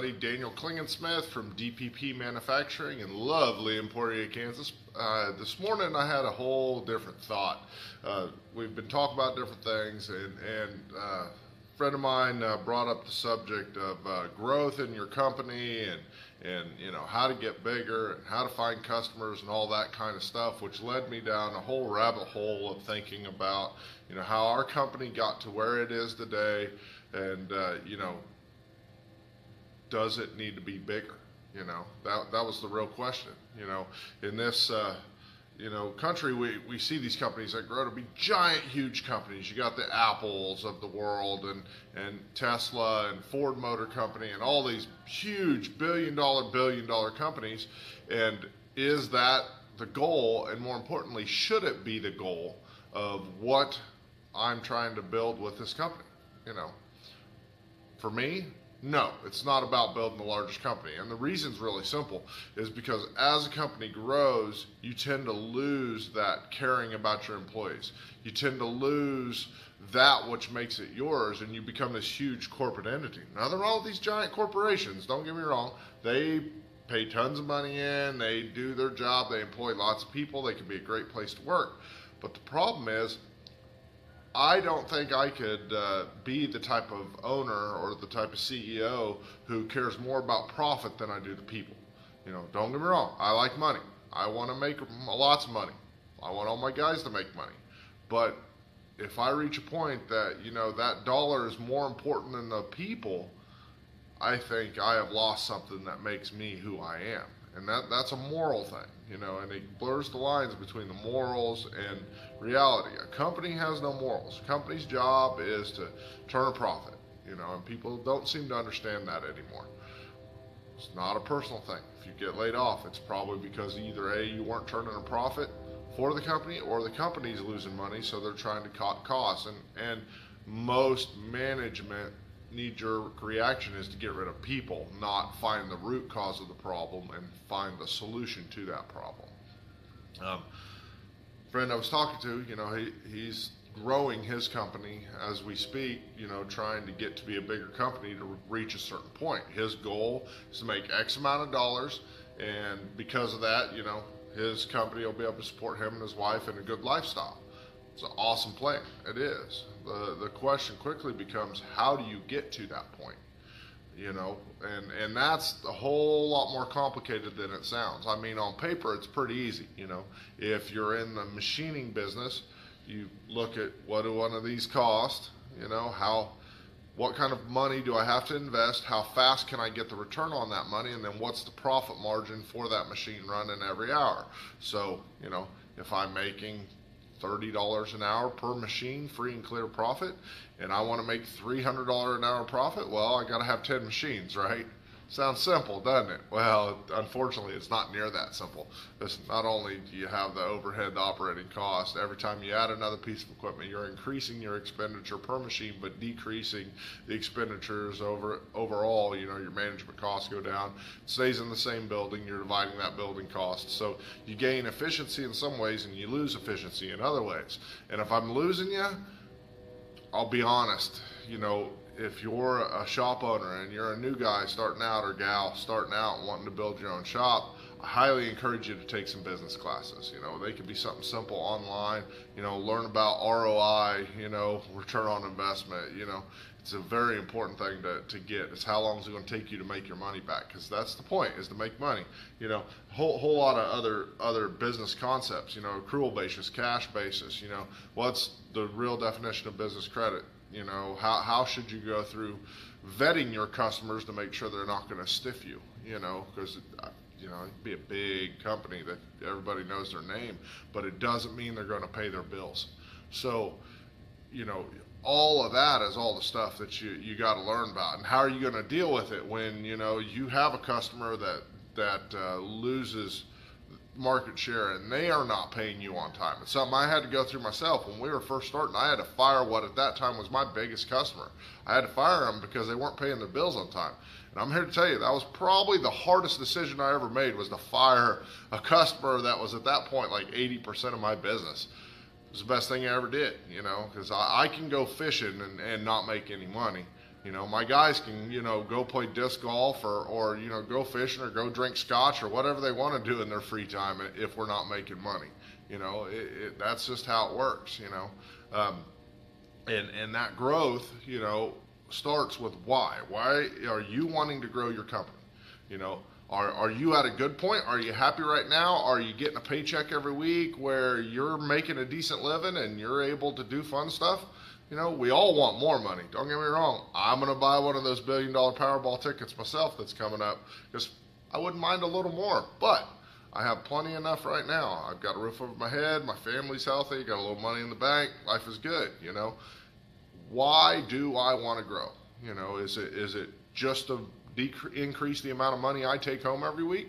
buddy Daniel Klingensmith from DPP Manufacturing in lovely Emporia, Kansas. This morning I had a whole different thought. We've been talking about different things, and a friend of mine brought up the subject of growth in your company and you know, how to get bigger and how to find customers and all that kind of stuff, which led me down a whole rabbit hole of thinking about, you know, how our company got to where it is today, and you know, does it need to be bigger? You know, that was the real question. You know, in this you know, country, we see these companies that grow to be giant, huge companies. You got the Apples of the world and Tesla and Ford Motor Company and all these huge billion dollar companies. And is that the goal? And more importantly, should it be the goal of what I'm trying to build with this company? You know, for me, no, it's not about building the largest company. And the reason's really simple, is because as a company grows, you tend to lose that caring about your employees. You tend to lose that which makes it yours, and you become this huge corporate entity. Nothing wrong with these giant corporations, don't get me wrong. They pay tons of money in, they do their job, they employ lots of people, they can be a great place to work. But the problem is, I don't think I could be the type of owner or the type of CEO who cares more about profit than I do the people. You know, don't get me wrong, I like money. I want to make lots of money. I want all my guys to make money. But if I reach a point that, you know, that dollar is more important than the people, I think I have lost something that makes me who I am. And that's a moral thing, you know, and it blurs the lines between the morals and reality. A company has no morals. A company's job is to turn a profit, you know, and people don't seem to understand that anymore. It's not a personal thing. If you get laid off, it's probably because either A, you weren't turning a profit for the company, or the company's losing money, so they're trying to cut costs. And most management knee-jerk reaction is to get rid of people, not find the root cause of the problem and find the solution to that problem. Friend I was talking to, you know, he's growing his company as we speak, you know, trying to get to be a bigger company to reach a certain point. His goal is to make X amount of dollars, and because of that, you know, his company will be able to support him and his wife in a good lifestyle. It's an awesome plan. It is. The question quickly becomes, how do you get to that point? You know, and that's a whole lot more complicated than it sounds. I mean, on paper, it's pretty easy. You know, if you're in the machining business, you look at what do one of these cost, you know, what kind of money do I have to invest? How fast can I get the return on that money? And then what's the profit margin for that machine running every hour? So, you know, if I'm making $30 an hour per machine, free and clear profit, and I want to make $300 an hour profit, well, I got to have 10 machines, right? Sounds simple, doesn't it? Well, unfortunately, it's not near that simple. Not only do you have the overhead, the operating cost, every time you add another piece of equipment, you're increasing your expenditure per machine, but decreasing the expenditures overall. You know, your management costs go down. It stays in the same building, you're dividing that building cost. So you gain efficiency in some ways, and you lose efficiency in other ways. And if I'm losing you, I'll be honest, you know, if you're a shop owner and you're a new guy starting out or gal starting out and wanting to build your own shop, I highly encourage you to take some business classes. You know, they could be something simple online, you know, learn about ROI, you know, return on investment. You know, it's a very important thing to get. It's how long is it going to take you to make your money back, because that's the point, is to make money. You know, whole lot of other business concepts, you know, accrual basis, cash basis, you know, what's the real definition of business credit? You know, how should you go through vetting your customers to make sure they're not going to stiff you, you know, because, you know, it'd be a big company that everybody knows their name, but it doesn't mean they're going to pay their bills. So, you know, all of that is all the stuff that you got to learn about. And how are you going to deal with it when, you know, you have a customer that loses market share and they are not paying you on time? It's something I had to go through myself. When we were first starting, I had to fire what at that time was my biggest customer. I had to fire them because they weren't paying their bills on time. And I'm here to tell you, that was probably the hardest decision I ever made, was to fire a customer that was at that point like 80% of my business. It was the best thing I ever did, you know, because I can go fishing and not make any money. You know, my guys can, go play disc golf or go fishing or go drink scotch or whatever they want to do in their free time if we're not making money. That's just how it works, and that growth, starts with why. Why are you wanting to grow your company? Are you at a good point? Are you happy right now? Are you getting a paycheck every week where you're making a decent living and you're able to do fun stuff? We all want more money. Don't get me wrong. I'm going to buy one of those $1 billion Powerball tickets myself that's coming up because I wouldn't mind a little more. But I have plenty enough right now. I've got a roof over my head. My family's healthy. Got a little money in the bank. Life is good, Why do I want to grow? Is it just to increase the amount of money I take home every week?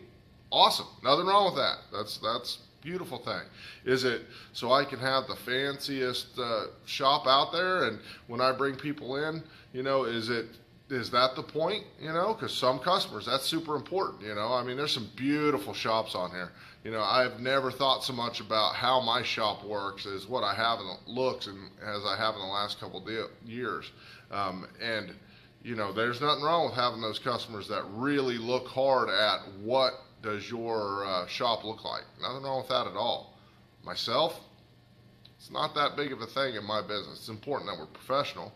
Awesome. Nothing wrong with that. That's beautiful thing. Is it so I can have the fanciest shop out there, and when I bring people in, is that the point? Because some customers, that's super important. There's some beautiful shops on here. I've never thought so much about how my shop works as what I have in the looks and as I have in the last couple years. There's nothing wrong with having those customers that really look hard at what does your shop look like. Nothing wrong with that at all. Myself, it's not that big of a thing in my business. It's important that we're professional.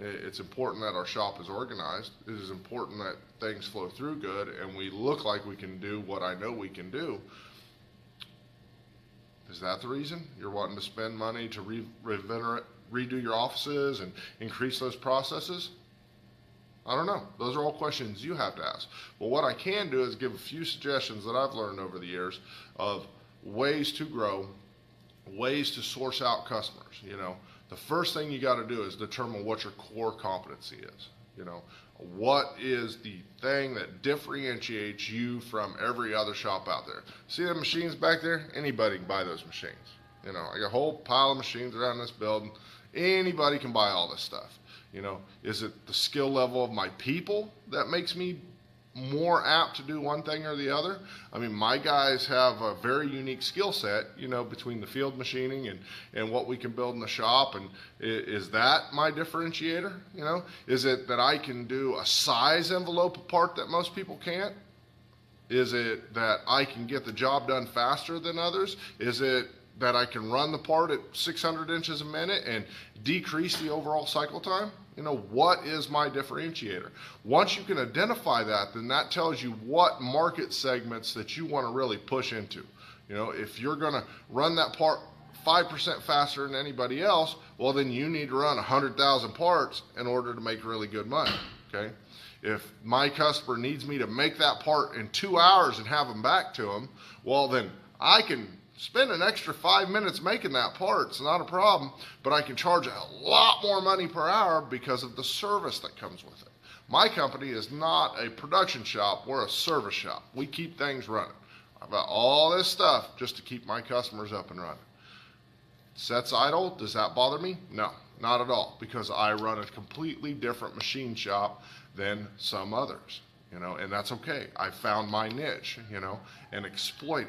It's important that our shop is organized. It is important that things flow through good and we look like we can do what I know we can do. Is that the reason you're wanting to spend money to redo your offices and increase those processes? I don't know. Those are all questions you have to ask. But what I can do is give a few suggestions that I've learned over the years of ways to grow, ways to source out customers. The first thing you got to do is determine what your core competency is. What is the thing that differentiates you from every other shop out there? See the machines back there? Anybody can buy those machines. I got a whole pile of machines around this building. Anybody can buy all this stuff. Is it the skill level of my people that makes me more apt to do one thing or the other? My guys have a very unique skill set, between the field machining and what we can build in the shop. And is that my differentiator? Is it that I can do a size envelope part that most people can't? Is it that I can get the job done faster than others? Is it that I can run the part at 600 inches a minute and decrease the overall cycle time? What is my differentiator? Once you can identify that, then that tells you what market segments that you want to really push into. If you're going to run that part 5% faster than anybody else, well, then you need to run 100,000 parts in order to make really good money, okay? If my customer needs me to make that part in 2 hours and have them back to them, well, then I can spend an extra 5 minutes making that part. It's not a problem, but I can charge a lot more money per hour because of the service that comes with it. My company is not a production shop. We're a service shop. We keep things running. I've got all this stuff just to keep my customers up and running. Sets idle, does that bother me? No, not at all, because I run a completely different machine shop than some others, and that's okay. I found my niche, and exploit it.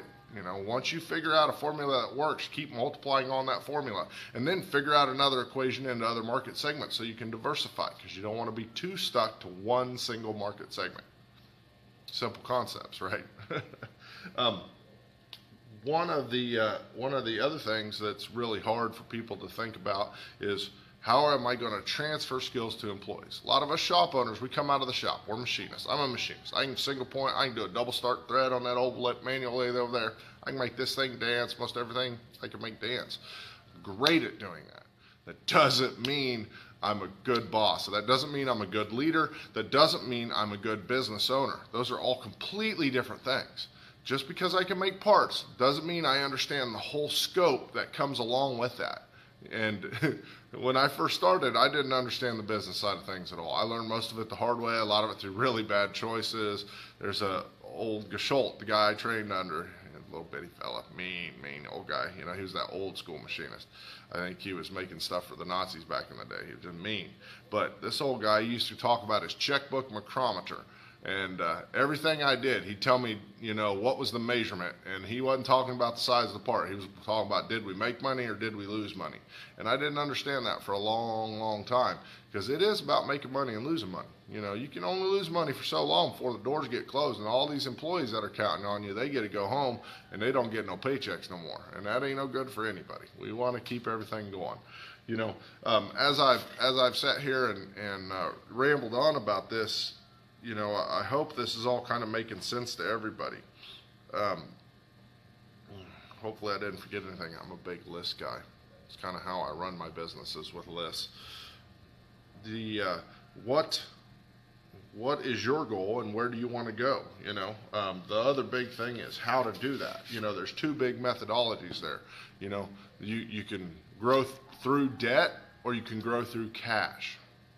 Once you figure out a formula that works, keep multiplying on that formula, and then figure out another equation into other market segments so you can diversify, because you don't want to be too stuck to one single market segment. Simple concepts, right? One of the other things that's really hard for people to think about is, how am I going to transfer skills to employees? A lot of us shop owners, we come out of the shop. We're machinists. I'm a machinist. I can single point. I can do a double start thread on that old manual lathe over there. I can make this thing dance. Most everything I can make dance. Great at doing that. That doesn't mean I'm a good boss. So that doesn't mean I'm a good leader. That doesn't mean I'm a good business owner. Those are all completely different things. Just because I can make parts doesn't mean I understand the whole scope that comes along with that. And when I first started, I didn't understand the business side of things at all. I learned most of it the hard way, a lot of it through really bad choices. There's a old Gescholt, the guy I trained under, a little bitty fella, mean old guy. He was that old school machinist. I think he was making stuff for the Nazis back in the day. He was just mean. But this old guy used to talk about his checkbook micrometer. And everything I did, he'd tell me, what was the measurement. And he wasn't talking about the size of the part. He was talking about, did we make money or did we lose money? And I didn't understand that for a long, long time, because it is about making money and losing money. You can only lose money for so long before the doors get closed, and all these employees that are counting on you, they get to go home and they don't get no paychecks no more. And that ain't no good for anybody. We want to keep everything going. As I've sat here and rambled on about this, I hope this is all kind of making sense to everybody. Hopefully I didn't forget anything. I'm a big list guy. It's kind of how I run my businesses, with lists. What is your goal and where do you want to go? The other big thing is how to do that. There's two big methodologies there. You can grow through debt or you can grow through cash.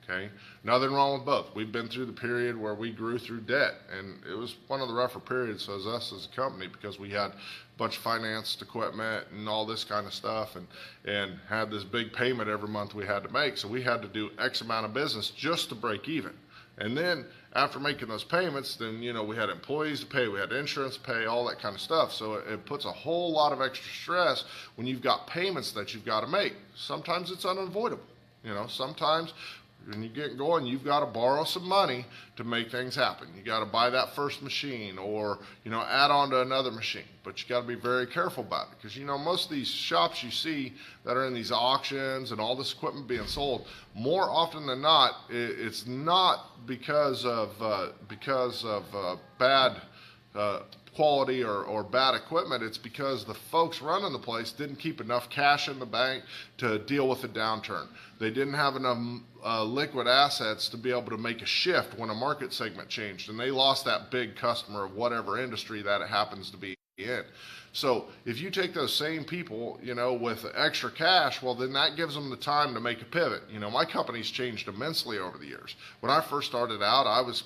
Okay, nothing wrong with both. We've been through the period where we grew through debt, and it was one of the rougher periods as us as a company, because we had a bunch of financed equipment and all this kind of stuff, and had this big payment every month we had to make. So we had to do X amount of business just to break even. And then after making those payments, then we had employees to pay, we had insurance to pay, all that kind of stuff. So it puts a whole lot of extra stress when you've got payments that you've got to make. Sometimes it's unavoidable. Sometimes when you get going, you've got to borrow some money to make things happen. You got to buy that first machine, or add on to another machine. But you got to be very careful about it, because most of these shops you see that are in these auctions and all this equipment being sold, more often than not, it's not because of bad quality or bad equipment. It's because the folks running the place didn't keep enough cash in the bank to deal with the downturn. They didn't have enough liquid assets to be able to make a shift when a market segment changed, and they lost that big customer of whatever industry that it happens to be in. So if you take those same people, with extra cash, well, then that gives them the time to make a pivot. My company's changed immensely over the years. When I first started out, I was,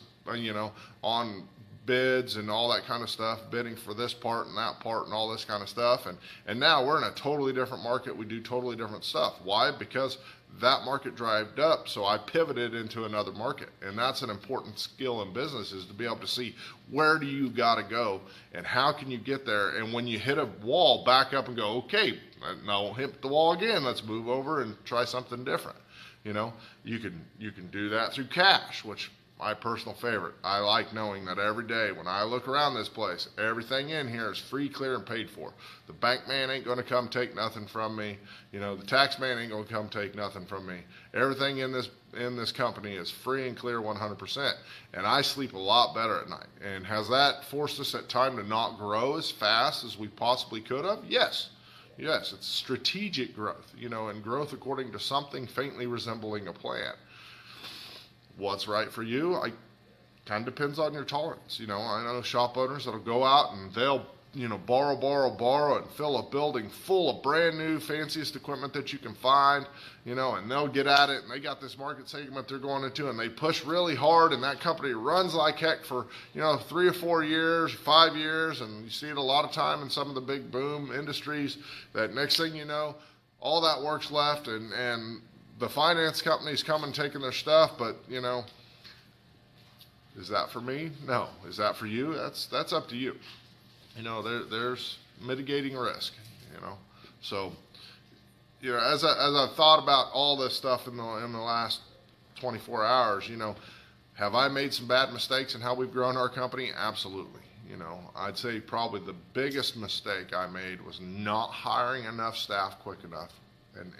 on bids and all that kind of stuff, bidding for this part and that part and all this kind of stuff. And now we're in a totally different market. We do totally different stuff. Why? Because that market dried up, so I pivoted into another market. And that's an important skill in business, is to be able to see where do you got to go and how can you get there. And when you hit a wall, back up and go, okay, now hit the wall again. Let's move over and try something different. You can do that through cash, which my personal favorite. I like knowing that every day when I look around this place, everything in here is free, clear, and paid for. The bank man ain't going to come take nothing from me. The tax man ain't going to come take nothing from me. Everything in this company is free and clear 100%. And I sleep a lot better at night. And has that forced us at time to not grow as fast as we possibly could have? Yes. Yes, it's strategic growth, and growth according to something faintly resembling a plan. What's right for you? Kind of depends on your tolerance. I know shop owners that'll go out and they'll, borrow and fill a building full of brand new, fanciest equipment that you can find, and they'll get at it, and they got this market segment they're going into, and they push really hard, and that company runs like heck for, 3 or 4 years, 5 years, and you see it a lot of time in some of the big boom industries, that next thing you know, all that work's left, and the finance companies come and taking their stuff, but is that for me? No. Is that for you? That's up to you. There's mitigating risk. So as I've thought about all this stuff in the last 24 hours, have I made some bad mistakes in how we've grown our company? Absolutely. I'd say probably the biggest mistake I made was not hiring enough staff quick enough, and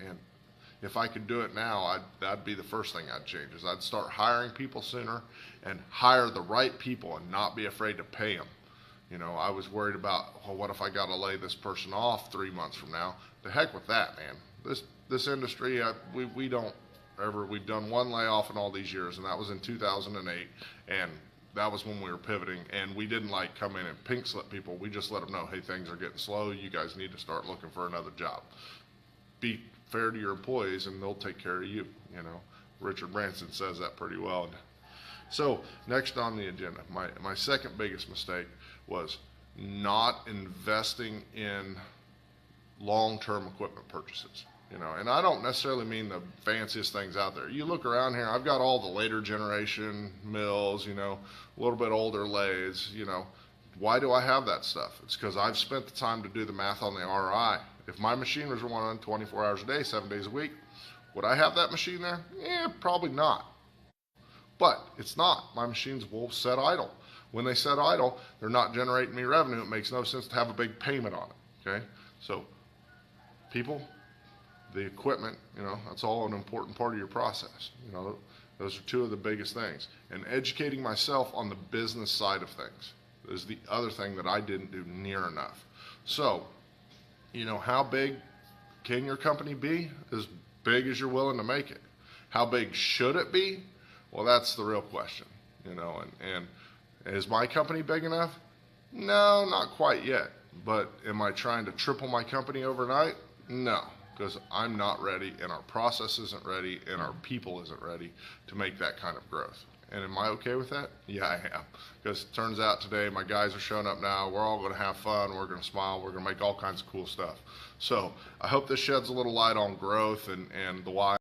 if I could do it now, that'd be the first thing I'd change, is I'd start hiring people sooner and hire the right people and not be afraid to pay them. I was worried about, well, what if I got to lay this person off 3 months from now? The heck with that, man. This industry, we've done one layoff in all these years, and that was in 2008, and that was when we were pivoting, and we didn't come in and pink slip people. We just let them know, hey, things are getting slow. You guys need to start looking for another job. Be fair to your employees, and they'll take care of you. Richard Branson says that pretty well. So next on the agenda, my second biggest mistake was not investing in long-term equipment purchases. You know, and I don't necessarily mean the fanciest things out there. You look around here, I've got all the later generation mills, you know, a little bit older lathes, you know. Why do I have that stuff? It's because I've spent the time to do the math on the ROI. If my machine was running 24 hours a day, 7 days a week, would I have that machine there? Probably not. But it's not. My machines will set idle. When they set idle, they're not generating me revenue. It makes no sense to have a big payment on it. Okay? So, people, the equipment, you know, that's all an important part of your process. You know, those are two of the biggest things. And educating myself on the business side of things is the other thing that I didn't do near enough. So, you know, how big can your company be? As big as you're willing to make it. How big should it be? Well, that's the real question, you know, and is my company big enough? No, not quite yet. But am I trying to triple my company overnight? No, because I'm not ready, and our process isn't ready, and our people isn't ready to make that kind of growth. And am I okay with that? Yeah, I am. Because it turns out today my guys are showing up now. We're all going to have fun. We're going to smile. We're going to make all kinds of cool stuff. So I hope this sheds a little light on growth and the why.